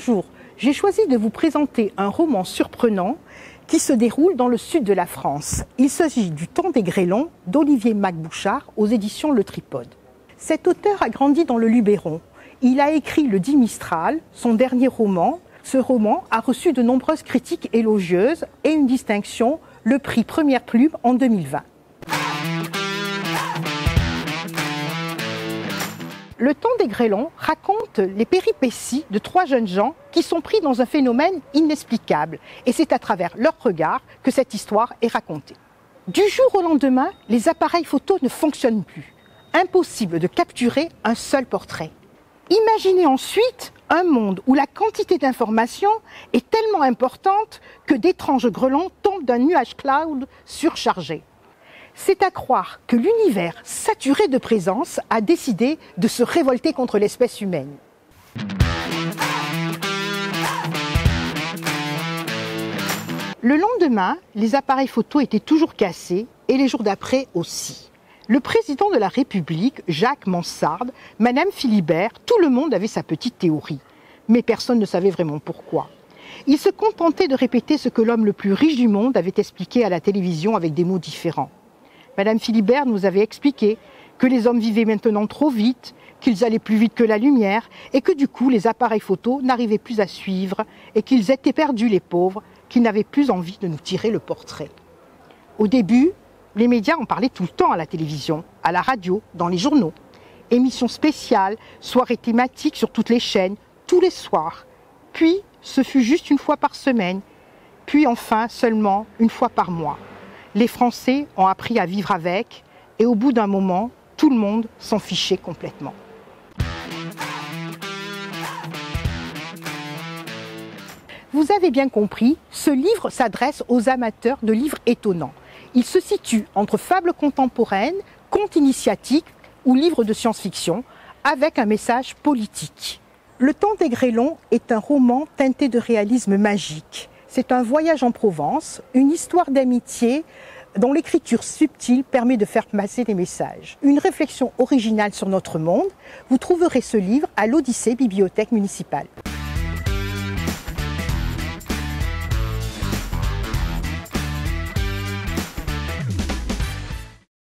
Bonjour, j'ai choisi de vous présenter un roman surprenant qui se déroule dans le sud de la France. Il s'agit du Temps des Grêlons d'Olivier Mac-Bouchard aux éditions Le Tripode. Cet auteur a grandi dans le Luberon. Il a écrit Le Dit Mistral, son dernier roman. Ce roman a reçu de nombreuses critiques élogieuses et une distinction, le prix Première Plume en 2020. Le Temps des Grêlons raconte les péripéties de 3 jeunes gens qui sont pris dans un phénomène inexplicable. Et c'est à travers leur regard que cette histoire est racontée. Du jour au lendemain, les appareils photos ne fonctionnent plus. Impossible de capturer un seul portrait. Imaginez ensuite un monde où la quantité d'informations est tellement importante que d'étranges grêlons tombent d'un nuage cloud surchargé. C'est à croire que l'univers, saturé de présence, a décidé de se révolter contre l'espèce humaine. Le lendemain, les appareils photo étaient toujours cassés et les jours d'après aussi. Le président de la République, Jacques Mansarde, Madame Philibert, tout le monde avait sa petite théorie. Mais personne ne savait vraiment pourquoi. Il se contentait de répéter ce que l'homme le plus riche du monde avait expliqué à la télévision avec des mots différents. Madame Philibert nous avait expliqué que les hommes vivaient maintenant trop vite, qu'ils allaient plus vite que la lumière et que du coup les appareils photos n'arrivaient plus à suivre et qu'ils étaient perdus les pauvres, qu'ils n'avaient plus envie de nous tirer le portrait. Au début, les médias en parlaient tout le temps à la télévision, à la radio, dans les journaux. Émissions spéciales, soirées thématiques sur toutes les chaînes, tous les soirs. Puis, ce fut juste une fois par semaine. Puis enfin, seulement une fois par mois. Les Français ont appris à vivre avec et au bout d'un moment, tout le monde s'en fichait complètement. Vous avez bien compris, ce livre s'adresse aux amateurs de livres étonnants. Il se situe entre fables contemporaines, contes initiatiques ou livres de science-fiction, avec un message politique. Le Temps des Grêlons est un roman teinté de réalisme magique. C'est un voyage en Provence, une histoire d'amitié dont l'écriture subtile permet de faire passer des messages. Une réflexion originale sur notre monde. Vous trouverez ce livre à l'Odyssée Bibliothèque Municipale.